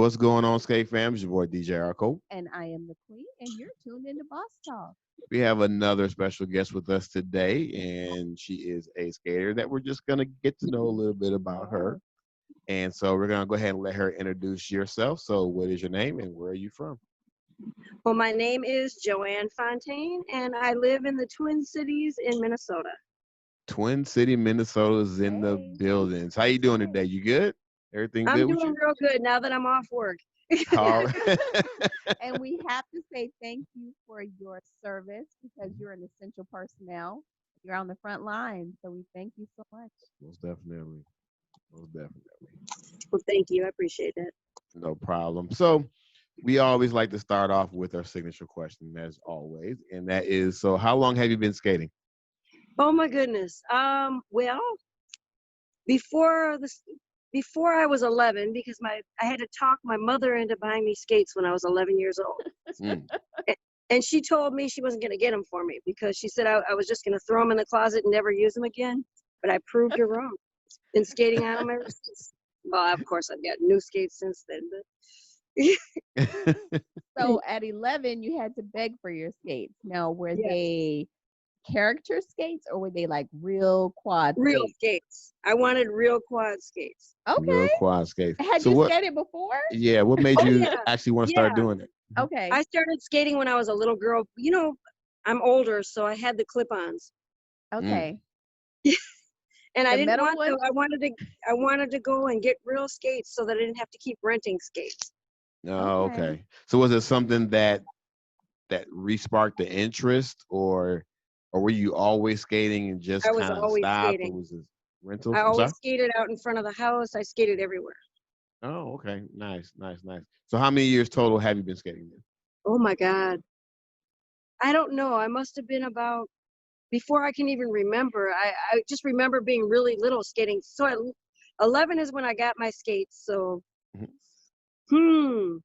What's going on, Skate fam? It's your boy DJ Arco. And I am the queen, and you're tuned into Boss Talk. We have another special guest with us today, and she is a skater that we're just gonna get to know a little bit about her. And so we're gonna go ahead and let her introduce yourself. So, what is your name and where are you from? Well, my name is Joanne Fountaine, and I live in the Twin Cities in Minnesota. Twin City, Minnesota is in the Hey. buildings. How you doing today? You good? Everything I'm good with doing you? real good now that I'm off work. All right. And we have to say thank you for your service because you're an essential personnel. You're on the front line. So we thank you so much. Most definitely. Most definitely. Well, thank you. I appreciate that. No problem. So we always like to start off with our signature question, as always, and that is: so how long have you been skating? Oh my goodness. Well, before I was 11, because I had to talk my mother into buying me skates when I was 11 years old. Mm. And she told me she wasn't going to get them for me because she said I was just going to throw them in the closet and never use them again. But I proved her wrong. Been skating on them ever since. Well, of course, I've got new skates since then. But So at 11, you had to beg for your skates. Now, were Yeah. they character skates or were they like real quad real skates? skates. I wanted real quad skates. Okay. Real quad skates. Had So you what? skated before? Yeah, what made Oh, you yeah. actually want to start doing it? Okay. I started skating when I was a little girl. You know, I'm older, so I had the clip-ons. Okay. And I The didn't metal want ones? to. I wanted to go and get real skates so that I didn't have to keep renting skates. Oh, Okay. okay. So was it something that re-sparked the interest, or were you always skating and just I was kind of always stopped, or skating. was it rentals? I I'm sorry. always skated out in front of the house. I skated everywhere. Oh, okay. Nice, nice, nice. So how many years total have you been skating then? Oh my God. I don't know. I must have been about, before I can even remember. I just remember being really little skating. So 11 is when I got my skates. So, Mhm.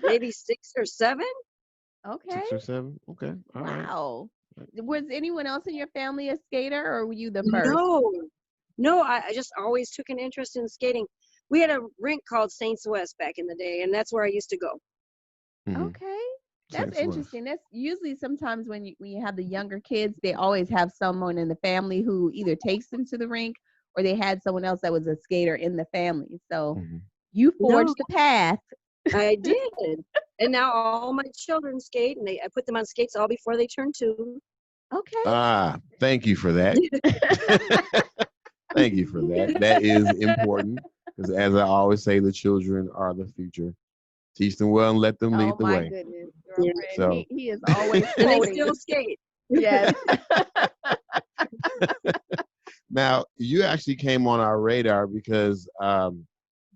maybe 6 or 7. Okay. 6 or 7? Okay. All right. Wow. Was anyone else in your family a skater or were you the first? No, I just always took an interest in skating. We had a rink called Saints West back in the day, and that's where I used to go. Mhm. Okay. That's Saints West. interesting. That's usually sometimes when you have the younger kids, they always have someone in the family who either takes them to the rink or they had someone else that was a skater in the family. So Mhm. you No, forged the path. I did. And now all my children skate, and I put them on skates all before they turn 2. Okay. Ah, thank you for that. Thank you for that. That is important because, as I always say, the children are the future. Teach them well and let them lead Oh the my way. goodness, Yeah. girlfriend. So, He is always And they quoting. still skate. Yes. now you actually came on our radar because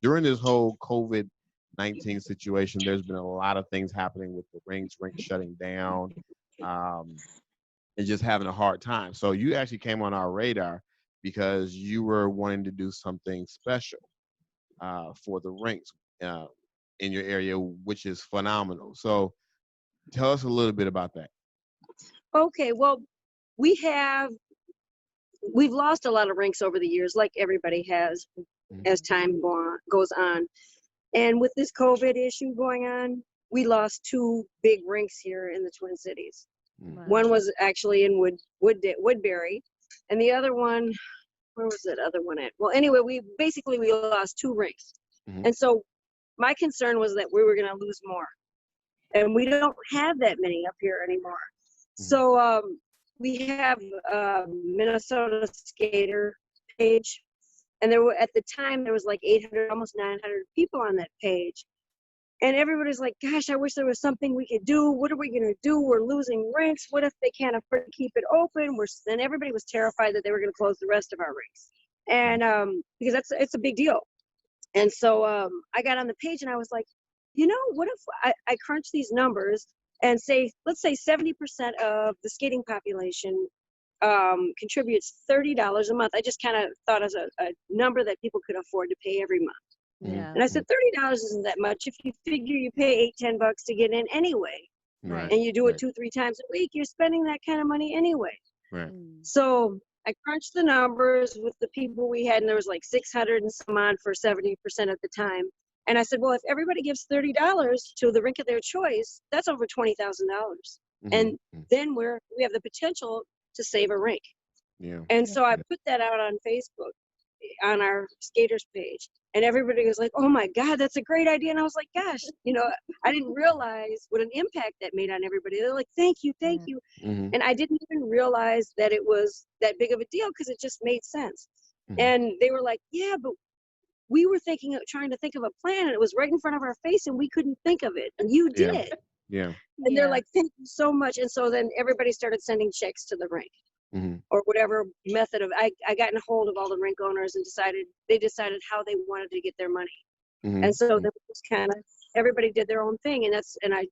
during this whole COVID-19 situation, there's been a lot of things happening with the rinks shutting down, um, and just having a hard time. So you actually came on our radar because you were wanting to do something special for the rinks uh, in your area, which is phenomenal. So tell us a little bit about that. Okay, well, we've lost a lot of rinks over the years, like everybody has, Mhm. as time goes on. And with this COVID issue going on, we lost 2 big rinks here in the Twin Cities. Mm. One Wow. was actually in Woodbury, and the other one, where was that other one at? Well, anyway, we lost 2 rinks. Mhm. And so my concern was that we were going to lose more. And we don't have that many up here anymore. So we have a Minnesota skater page, and at the time there was like 800, almost 900 people on that page. And everybody's like, gosh, I wish there was something we could do. What are we going to do? We're losing rinks. What if they can't afford to keep it open? Then everybody was terrified that they were going to close the rest of our rinks. And because it's a big deal. And so I got on the page and I was like, what if I crunch these numbers and let's say 70% of the skating population contributes $30 a month. I just kind of thought as a number that people could afford to pay every month. Yeah. And I said, $30 isn't that much. If you figure you pay $8-10 to get in anyway, Right. and you do it Right. 2-3 times a week, you're spending that kind of money anyway. Right. So I crunched the numbers with the people we had, and there was like 600 and some odd for 70% at the time. And I said, well, if everybody gives $30 to the rink of their choice, that's over $20,000. And then we have the potential to save a rink. Yeah. And so I put that out on Facebook on our skaters page, and everybody was like, oh my God, that's a great idea. And I was like, gosh, I didn't realize what an impact that made on everybody. They're like, thank you. And I didn't even realize that it was that big of a deal, because it just made sense. And they were like, yeah, but we were trying to think of a plan, and it was right in front of our face, and we couldn't think of it, and you did. Yeah. And they're like, thank you so much. And so then everybody started sending checks to the rink. Or whatever method of, I got in hold of all the rink owners and they decided how they wanted to get their money. And so then just kind of, everybody did their own thing. And I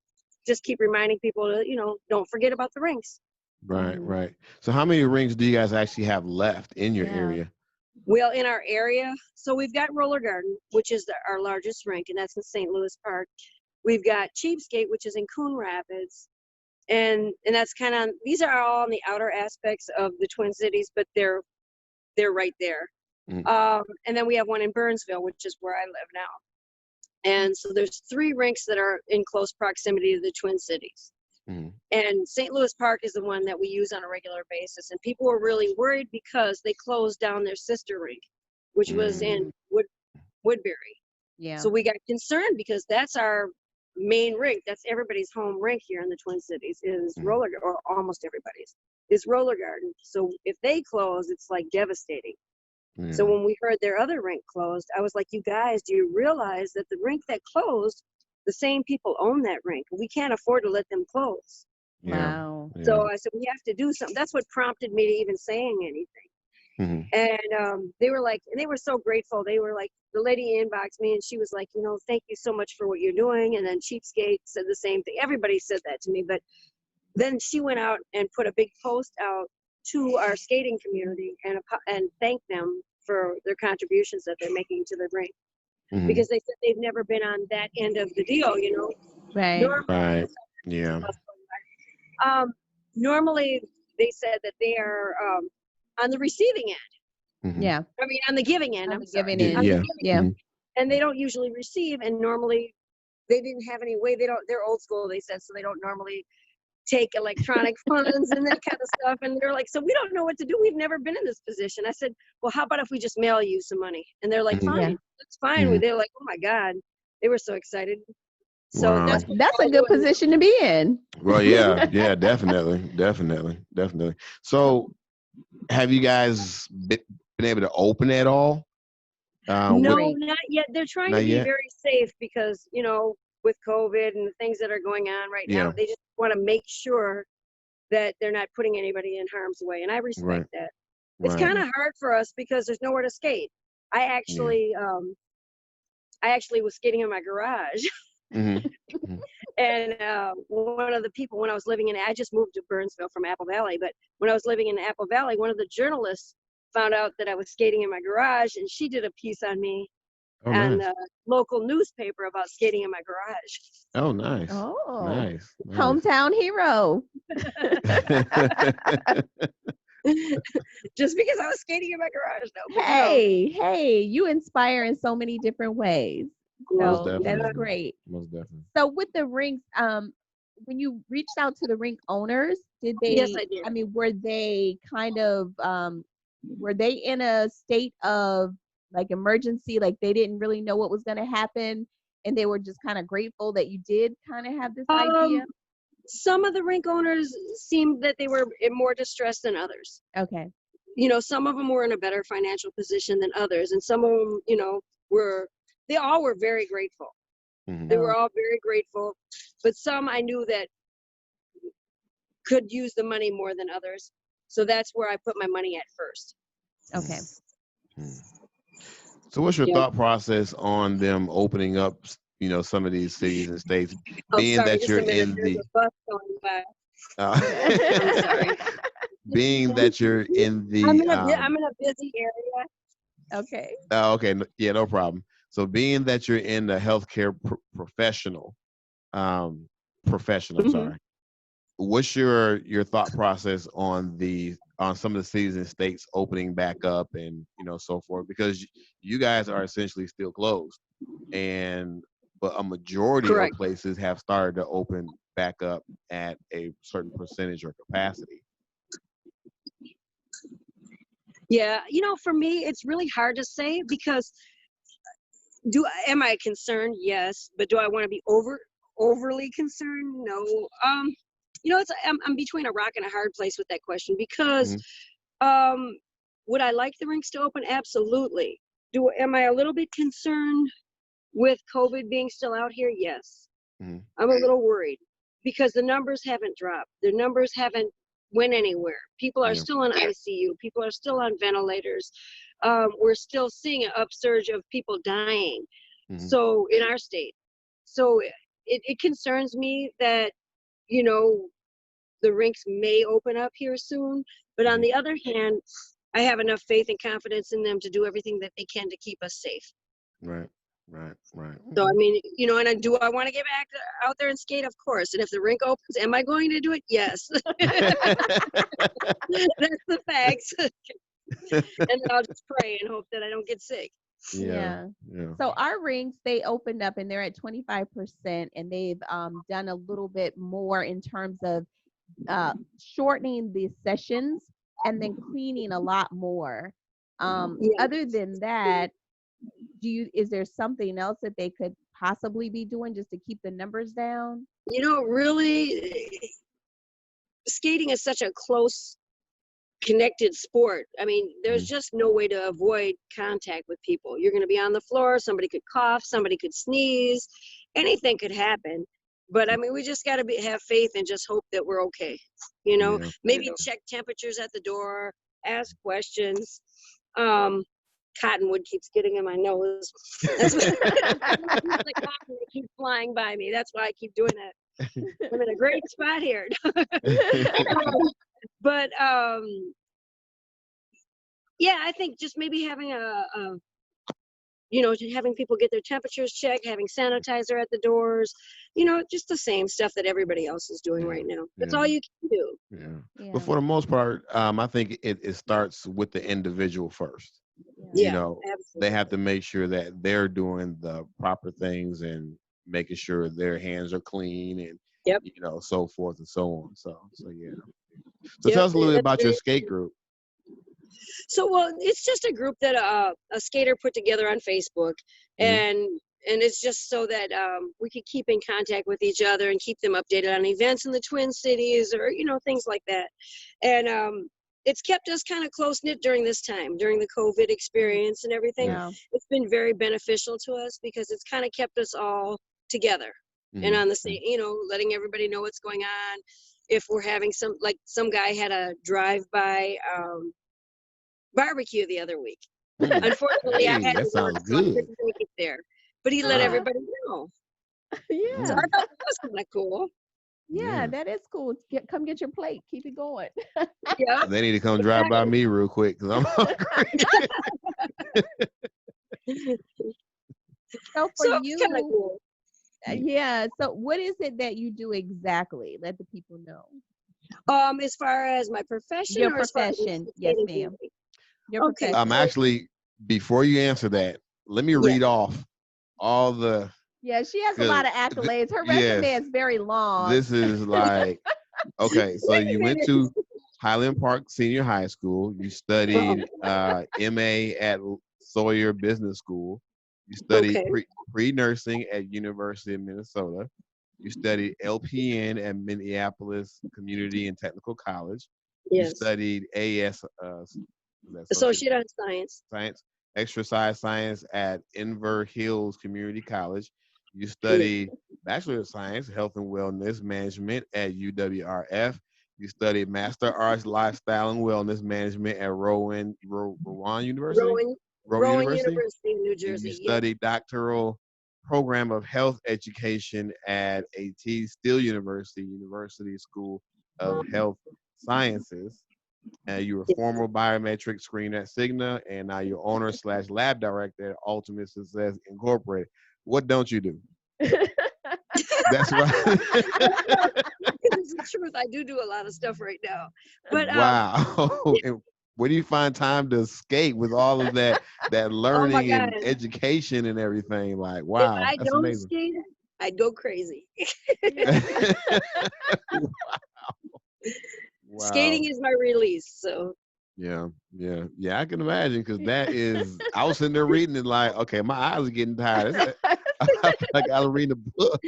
just keep reminding people to, don't forget about the rinks. Right. So how many rinks do you guys actually have left in your area? Well, in our area, so we've got Roller Garden, which is our largest rink, and that's in St. Louis Park. We've got Cheapskate, which is in Coon Rapids. And that's kind of, these are all on the outer aspects of the Twin Cities, but they're right there. And then we have one in Burnsville, which is where I live now. And so there's 3 rinks that are in close proximity to the Twin Cities. And St. Louis Park is the one that we use on a regular basis. And people were really worried because they closed down their sister rink, which was in Woodbury. Yeah. So we got concerned because that's our main rink. That's everybody's home rink here in the Twin Cities is Roller, or almost everybody's is Roller Garden. So if they close, it's like devastating. So when we heard their other rink closed, I was like, you guys, do you realize that the rink that closed, the same people own that rink? We can't afford to let them close. Wow. So I said, we have to do something. That's what prompted me to even saying anything. And they were like, and they were so grateful. They were like, the lady inboxed me and she was like, thank you so much for what you're doing. And then Cheapskate said the same thing. Everybody said that to me. But then she went out and put a big post out to our skating community and thanked them for their contributions that they're making to the rink. Because they said they've never been on that end of the deal, Right. Right. Yeah. Normally they said that they are on the receiving end. Yeah. I mean, on the giving end. I'm sorry. Giving in. Yeah. And they don't usually receive. And normally they didn't have any way. They're old school, they said, so they don't normally take electronic funds and that kind of stuff. And they're like, so we don't know what to do. We've never been in this position. I said, well, how about if we just mail you some money? And they're like, fine, that's fine. They're like, oh my God. They were so excited. So that's a good position to be in. Well, yeah, definitely. So have you guys been able to open at all? No, not yet. They're trying to be very safe because, with COVID and the things that are going on right now, they just want to make sure that they're not putting anybody in harm's way. And I respect that. It's kind of hard for us because there's nowhere to skate. I actually was skating in my garage. And one of the people, when I was living I just moved to Burnsville from Apple Valley, but when I was living in Apple Valley, one of the journalists found out that I was skating in my garage, and she did a piece on me on the local newspaper about skating in my garage. Oh, nice. Oh, nice. Hometown hero. Just because I was skating in my garage. No, hey, you inspire in so many different ways. So that's great. Most definitely. So with the rinks, when you reached out to the rink owners, did they? Yes, I did. I mean, were they kind of were they in a state of like emergency, like they didn't really know what was going to happen, and they were just kind of grateful that you did kind of have this idea? Some of the rink owners seemed that they were in more distress than others. Okay. Some of them were in a better financial position than others, and some of them, they all were very grateful. They were all very grateful, but some I knew that could use the money more than others. So that's where I put my money at first. Okay. So what's your thought process on them opening up, some of these cities and states, being that you're in the bus going by. I'm sorry. Being that you're in the I'm in a busy area. Okay. Okay. Yeah, no problem. So being that you're in the healthcare professional, sorry. what's your thought process on some of the cities and states opening back up and so forth, because you guys are essentially still closed, and but a majority of Correct. places have started to open back up at a certain percentage or capacity. Yeah, for me, it's really hard to say because am I concerned? Yes, but do I want to be overly concerned? No. I'm between a rock and a hard place with that question because Mhm. would I like the rinks to open? Absolutely. Am I a little bit concerned with COVID being still out here? Yes. Mhm. I'm a little worried because the numbers haven't dropped. The numbers haven't went anywhere. People are Yeah. still in ICU. People are still on ventilators. We're still seeing an upsurge of people dying. Mhm. So in our state, so it concerns me that you know the rinks may open up here soon. But on Mhm. the other hand, I have enough faith and confidence in them to do everything that they can to keep us safe. Right. Right. Right. So I Okay. mean, and do I want to get back out there and skate? Of course. And if the rink opens, am I going to do it? Yes. That's the facts. And then I'll just pray and hope that I don't get sick. Yeah. Yeah. Yeah. So our rinks, they opened up and they're at 25%, and they've done a little bit more in terms of shortening the sessions and then cleaning a lot more. Yeah. Other than that, is there something else that they could possibly be doing just to keep the numbers down? Really, skating is such a close connected sport. I mean, there's Mhm. just no way to avoid contact with people. You're going to be on the floor, somebody could cough, somebody could sneeze, anything could happen. But I mean, we just got to have faith and just hope that we're okay. Yeah. Maybe check temperatures at the door, ask questions. Um, Cottonwood keeps getting in my nose. That's what the cottonwood keeps flying by me. That's why I keep doing that. I'm in a great spot here. But yeah, I think just maybe having having people get their temperatures checked, having sanitizer at the doors, just the same stuff that everybody else is doing Yeah. right now. That's Yeah. all you can do. Yeah. But Yeah. for the most part, I think it starts with the individual first. Yeah. Yeah, They have absolutely. to make sure that they're doing the proper things and making sure their hands are clean and Yep. so forth and so on. So yeah. So Yep. tell us a little bit That's about your very skate true. group. So, well, it's just a group that a skater put together on Facebook, Mhm. and it's just so that we could keep in contact with each other and keep them updated on events in the Twin Cities or things like that. And it's kept us kind of close knit during this time, during the COVID Mm, experience and everything. Yeah. yeah. It's been very beneficial to us because it's kind of kept us all together and Mhm. on the same, letting everybody know what's going on. If we're having some guy had a drive-by barbecue the other week. Mm. Unfortunately, I Hey, had to that work, sounds so I good. couldn't make it there. But he let Wow. everybody know. So I Yeah. Mm. thought that was kind of cool. Yeah, Yeah. that is cool. Come get your plate. Keep it going. Yeah, They need to come drive by exactly. me real quick because I'm hungry. So for So it was kind of you, cool. yeah. So what is it that you do exactly? Let the people know. As far as my profession Your or as far as profession. the Yes, skating ma'am. community? Your Okay, I'm profession. so actually, before you answer that, let me yeah. read off all the, Yeah, she has a lot because of accolades. Her resume yes, is very long. this is like, okay, so Wait you a went minute. to Highland Park Senior High School. You Uh-oh. studied MA at Sawyer Business School. You studied Okay. pre-nursing at University of Minnesota. You studied LPN at Minneapolis Community and Technical College. You Yes. studied was that Associate Associate on Science. Science, Exercise Science at Inver Hills Community College. You Yeah. studied Bachelor of Science, Health and Wellness Management at UWRF. You studied Master Arts Lifestyle and Wellness Management at Rowan University. Rowan, Rowan Rowan University. University in New And you Jersey. Yep. studied doctoral program of health education at AT Still University, University School of Health Sciences. You were former biometric screen at Cigna, and now you're owner/lab director at Ultimate Success Incorporated. What don't you do? That's right. It's the truth. I do a lot of stuff right now. But Wow. And where do you find time to skate with all of that oh my learning God, and education and everything? Like, if wow, I that's don't amazing. skate, I'd go crazy. Wow. Skating is my release. So Yeah, yeah. I can imagine because that is. I was sitting there reading it like, okay, my eyes are getting tired. I feel like I was reading a book.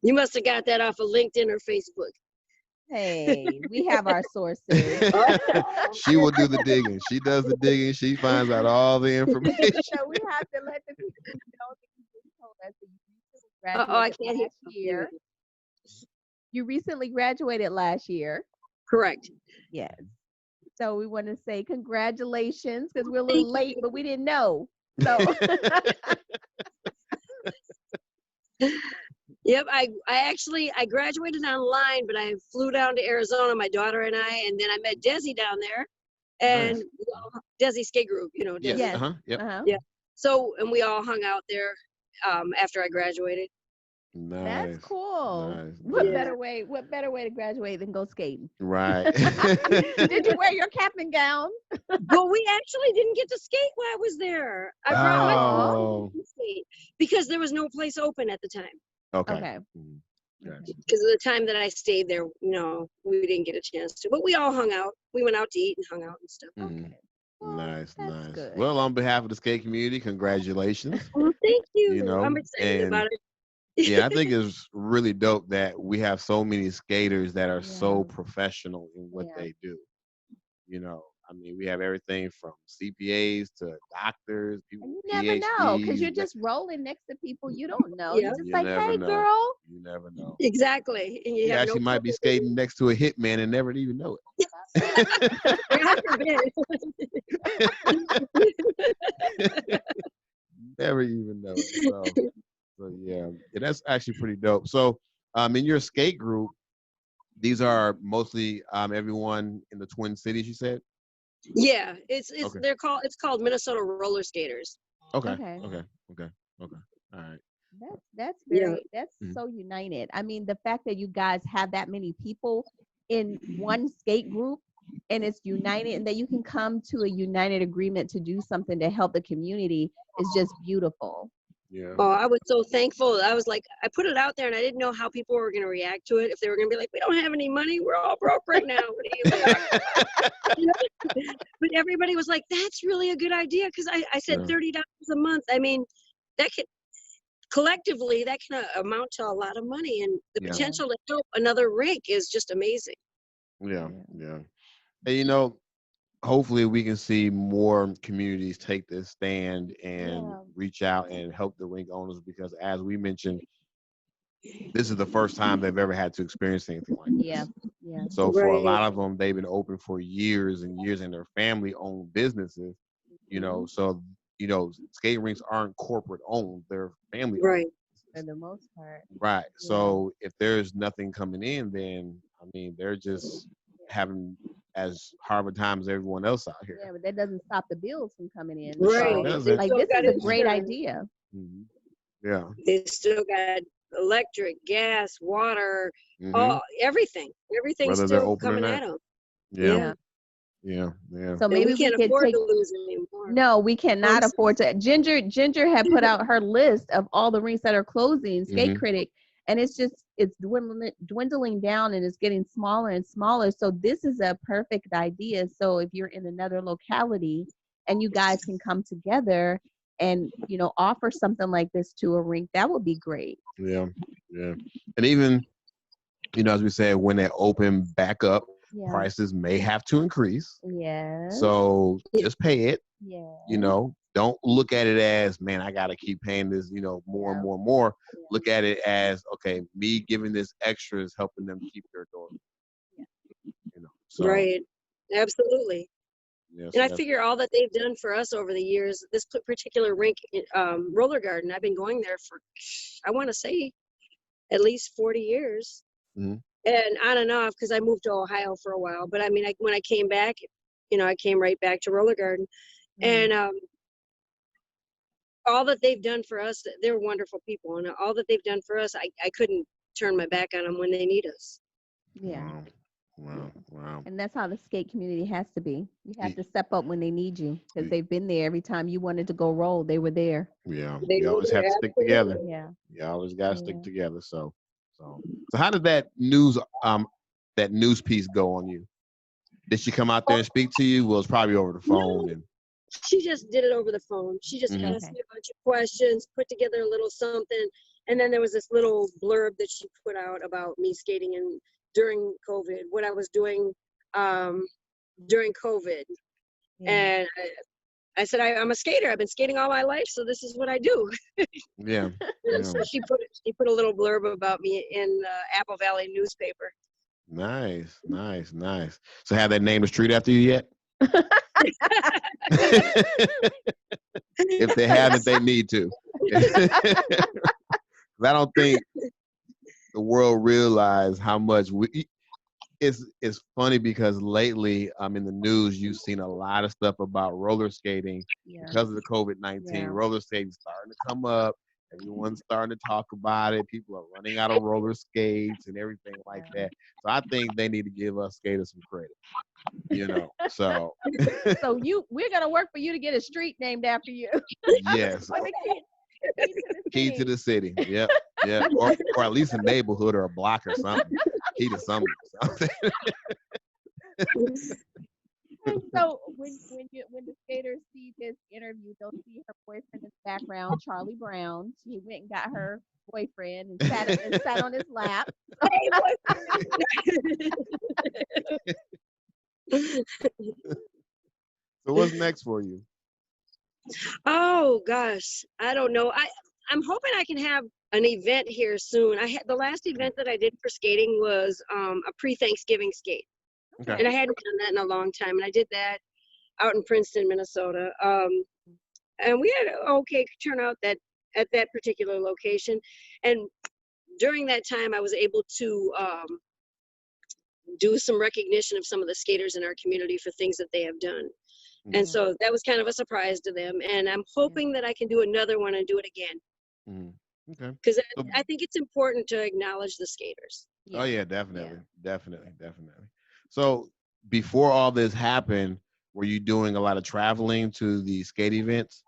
you must have got that off of LinkedIn or Facebook. Hey, we have our sources. She will do the digging. She does the digging. She finds out all the information. So we have to let the people know that you just told us that you recently Oh, I graduated can't hear. last year. You recently graduated last year. Correct. Yes. So we want to say congratulations because we're a little Thank late, but we didn't know. So Yep, I graduated online, but I flew down to Arizona, my daughter and I, and then I met Desi down there, and Nice. Desi Skate Group, Desi. Yes. yes. Yep. Yeah. So, and we all hung out there after I graduated. Nice. That's cool. Nice. What nice. better way? What better way to graduate than go skating? Right. Did you wear your cap and gown? But we actually didn't get to skate while I was there. I brought my Oh. to skate because there was no place open at the time. Okay. Okay. Mhm. Gotcha. Because of the time that I stayed there, no, we didn't get a chance to. But we all hung out. We went out to eat and hung out and stuff. Mhm. Okay. Well, Nice, that's nice. good. Well, on behalf of the skate community, congratulations. Well, thank You you. know, I'm excited and about it. yeah, I think it's really dope that we have so many skaters that are so Yeah. professional in what Yeah. they do. I mean, we have everything from CPAs to doctors, people And you with never know because you're PhDs. just rolling next to people you don't know. Yeah, You're just You like, never hey, know. girl. You never know. exactly. And you You have actually no might be clue. skating next to a hitman and never even know God forbid. it. Never even know it. So yeah, that's actually pretty dope. So, in your skate group, these are mostly everyone in the Twin Cities. You said. Yeah, it's Okay. it's called Minnesota Roller Skaters. Okay. Okay. Okay. Okay. Okay. All right. That's Yeah. that's Mhm. so united. I mean, the fact that you guys have that many people in one skate group and it's united and that you can come to a united agreement to do something to help the community is just beautiful. Yeah. Oh, I was so thankful. I was like, I put it out there and I didn't know how people were going to react to it. If they were going to be like, we don't have any money. We're all broke right now. What are you talking about? You know? But everybody was like, that's really a good idea. Because I said Yeah. $30 a month. I mean, that could collectively, that can amount to a lot of money. And the Yeah. potential to help another rink is just amazing. Yeah. Yeah. And hopefully we can see more communities take this stand and Yeah. reach out and help the rink owners because as we mentioned, this is the first time they've ever had to experience anything like this. Yeah. Yeah. So for a Right. lot of them, they've been open for years and years and their family owned businesses, Mhm. so skate rinks aren't corporate owned, they're family owned. Right. For the most part. Right. Yeah. So if there's nothing coming in, then I mean they're just having as hard of a time as everyone else out here. Yeah, but that doesn't stop the bills from coming in. It sure Right. So, doesn't. like, Still this got is a great insurance. idea. Mhm. Yeah. They still got electric, gas, water, Mhm. everything. Everything's Whether they're still open or coming not. at them. Yeah. Yeah. Yeah. So And maybe we we can't could afford take. to lose anymore. No, we cannot I'm afford to. Ginger had put out her list of all the rinks that are closing, Skate Mhm. Critic, and it's dwindling down and it's getting smaller and smaller. So this is a perfect idea. So if you're in another locality and you guys can come together and offer something like this to a rink, that would be great. Yeah. Yeah. And even as we said, when they open back up, Yeah. prices may have to increase. Yes. So just pay it. Yeah. Don't look at it as, man, I got to keep paying this, more and more and more. Yeah. Look at it as, okay, me giving this extra is helping them keep their door. So right. Absolutely. yeah, And so I that's figure all that they've done for us over the years, this particular rink, Roller Garden, I've been going there for, I want to say, at least 40 years. Mhm. And on and off, because I moved to Ohio for a while. But I mean, when I came back, I came right back to Roller Garden. Mhm. And all that they've done for us, they're wonderful people, and all that they've done for us, I couldn't turn my back on them when they need us. Yeah. Wow. And that's how the skate community has to be. You have Ye- to step up when they need you because Ye- they've been there every time you wanted to go roll. They were there. Yeah. They You were always have there, to stick together. absolutely. Yeah. You always got to stick Yeah. together. So how did that news piece go on you? Did she come out there and speak to you? Well, it's probably over the phone. No, And she just did it over the phone. She just Mhm. asked Okay. me a bunch of questions, put together a little something, and then there was this little blurb that she put out about me skating and during COVID, what I was doing during COVID. Yeah. And I said, I'm a skater. I've been skating all my life, so this is what I do. yeah, And yeah. so she put a little blurb about me in the Apple Valley newspaper. Nice. So have they named the street after you yet? If they haven't, they need to. 'Cause I don't think the world realized how much it's funny because lately in the news you've seen a lot of stuff about roller skating Yeah. because of the COVID-19. Yeah. Roller skating starting to come up. Everyone's starting to talk about it. People are running out of roller skates and everything like Yeah. that. So I think they need to give us skaters some credit. So So we're gonna work for you to get a street named after you. yes, For the key to the city. Yep. Or at least a neighborhood or a block or something. Key to something. And so when the skaters see this interview, they'll see her boyfriend in the background, Charlie Brown. She went and got her boyfriend and sat on his lap. So what's next for you? Oh gosh, I don't know. I'm hoping I can have an event here soon. I had the last event that I did for skating was a pre-Thanksgiving skate, Okay. and I hadn't done that in a long time. And I did that out in Princeton, Minnesota, and we had an okay turnout at that particular location. And during that time, I was able to do some recognition of some of the skaters in our community for things that they have done. And so that was kind of a surprise to them. And I'm hoping that I can do another one and do it again. Okay. Because So- I think it's important to acknowledge the skaters. Oh yeah, definitely. So before all this happened, were you doing a lot of traveling to the skate events?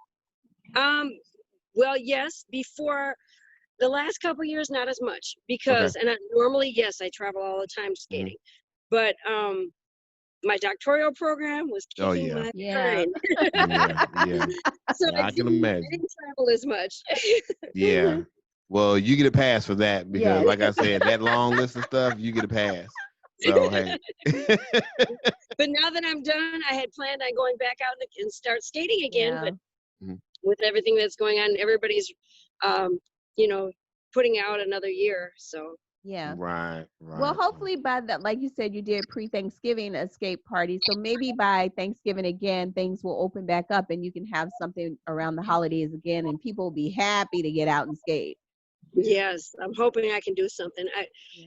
Well, yes, before the last couple of years, not as much because, and normally, yes, I travel all the time skating, but my doctoral program was kicking my behind. Yeah. So I can imagine. I didn't travel as much. Yeah. Well, you get a pass for that because, like I said, that long list of stuff, you get a pass. So hey. But now that I'm done, I had planned on going back out and start skating again. But with everything that's going on, everybody's, putting out another year. So. Yeah. Right. Well, hopefully by that, like you said, you did pre-Thanksgiving escape party. So maybe by Thanksgiving again, things will open back up and you can have something around the holidays again and people will be happy to get out and skate. Yes, I'm hoping I can do something.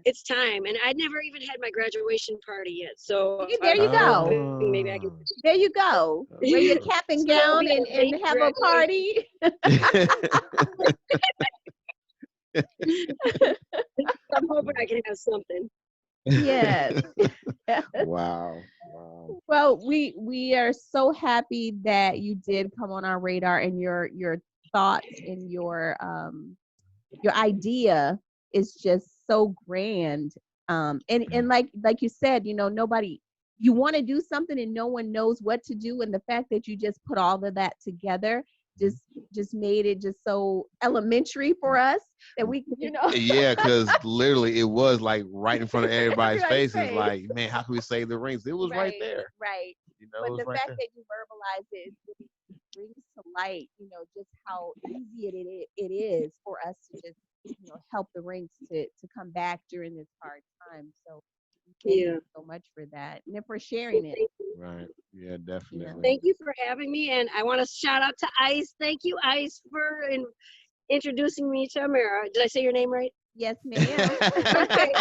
It's time. And I never even had my graduation party yet. So there you go. Maybe I can. There you go. Wear your cap and gown and have a party. I'm hoping I can have something. Yes. Wow. Well, we are so happy that you did come on our radar and your thoughts and your idea is just so grand. And like you said, nobody, you want to do something and no one knows what to do, and the fact that you just put all of that together just made it just so elementary for us that we Yeah, because literally it was like right in front of everybody's faces. Right. Like, man, how can we save the rings? It was right there. Right. But the fact that you verbalize it really brings to light, just how easy it is for us to just, help the rinks to come back during this hard time. So thank you so much for that and for sharing it. Right. Yeah, definitely. Thank you for having me. And I want to shout out to Ice. Thank you, Ice, for introducing me to Amira. Did I say your name right? Yes, ma'am. Okay.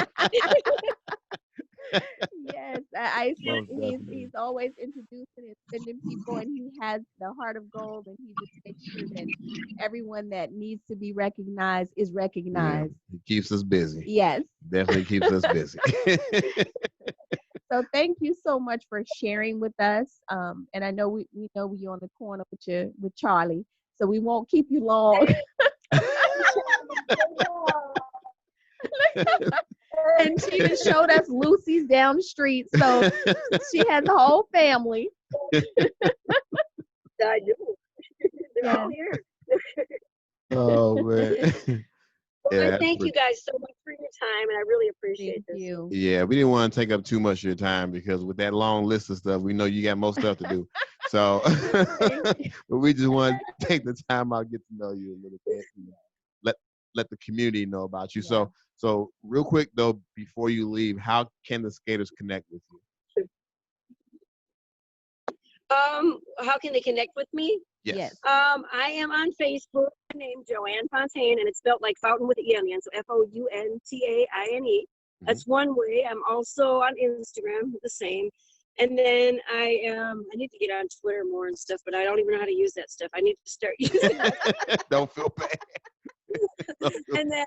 Yes. Yes, I see. Most He's definitely. always introducing and sending people, and he has the heart of gold, and he just makes sure that everyone that needs to be recognized is Yeah, recognized. it keeps us busy. Yes. Definitely keeps us busy. So thank you so much for sharing with us. And I know we know you're on the corner with Charlie, so we won't keep you long. And she even showed us Lucy's down the street, so she has a whole family. I do. They're all Yeah. here. Oh man. Well, I Yeah, thank you guys so much for your time, and I really appreciate Thank this. you. yeah, we didn't want to take up too much of your time because with that long list of stuff, we know you got more stuff to do. So, but we just want to take the time out, get to know you a little bit, you know, let let the community know about you. Yeah. So real quick though, before you leave, how can the skaters connect with you? How can they connect with me? Yes. I am on Facebook. My name Joanne Fountaine, and it's spelled like fountain with an E on the end, so Fountaine. That's one way. I'm also on Instagram, the same. And then I need to get on Twitter more and stuff, but I don't even know how to use that stuff. I need to start using it. Don't feel bad. And then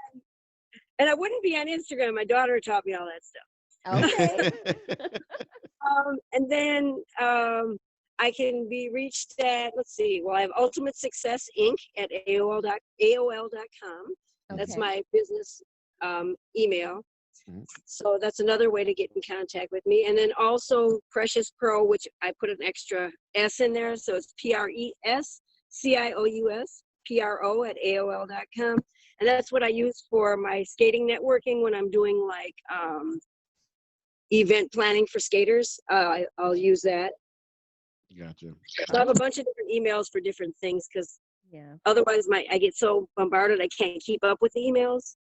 I wouldn't be on Instagram. My daughter taught me all that stuff. Okay. And then I can be reached at, let's see, well, I have Ultimate Success Inc. at AOL.com. That's Okay. my business email. Mhm. So that's another way to get in contact with me. And then also Precious Pro, which I put an extra S in there. So it's PRESCIOUS at AOL.com. And that's what I use for my skating networking when I'm doing like event planning for skaters. I'll use that. Gotcha. So I have a bunch of different emails for different things because Yeah. otherwise I get so bombarded I can't keep up with the emails.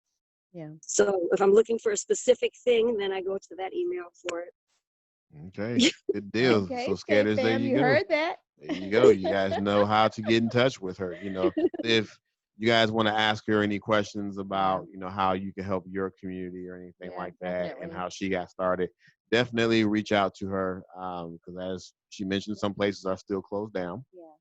Yeah. So if I'm looking for a specific thing, then I go to that email for it. Okay, good deal. Okay. So Skate skaters, there fam, you you go. heard that? There you go. You guys know how to get in touch with her. You know, if you guys want to ask her any questions about, you know, how you can help your community or anything Yeah, like that, and definitely. how she got started, definitely reach out to her. Because as she mentioned, some places are still closed down, Yeah.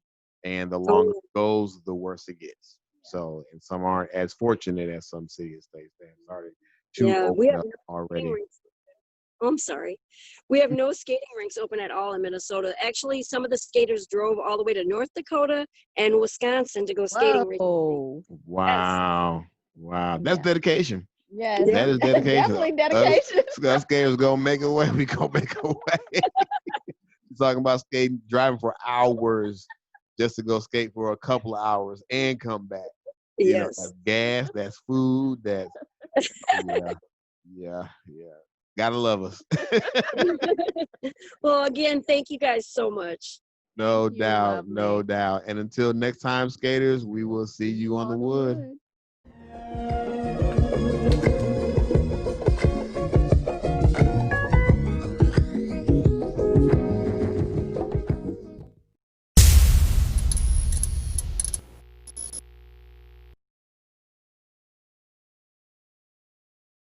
and the Oh, longer it goes, the worse it gets. So, and some aren't as fortunate as some cities. They have started to yeah, we open have up no skating already. rinks. Oh, I'm sorry. We have no skating rinks open at all in Minnesota. Actually, some of the skaters drove all the way to North Dakota and Wisconsin to go skating rinks. Whoa. Yes. Wow. Wow. That's Yeah. dedication. Yes. That is dedication. Definitely dedication. Us skaters gonna make a way. We gonna make a way. You're talking about skating, driving for hours just to go skate for a couple of hours and come back. You know, Yes. that's gas, that's food, that's yeah. Gotta love us. Well, again, thank you guys so much. No Thank you, doubt, no lovely. doubt. And until next time, skaters, we will see you on the wood. wood.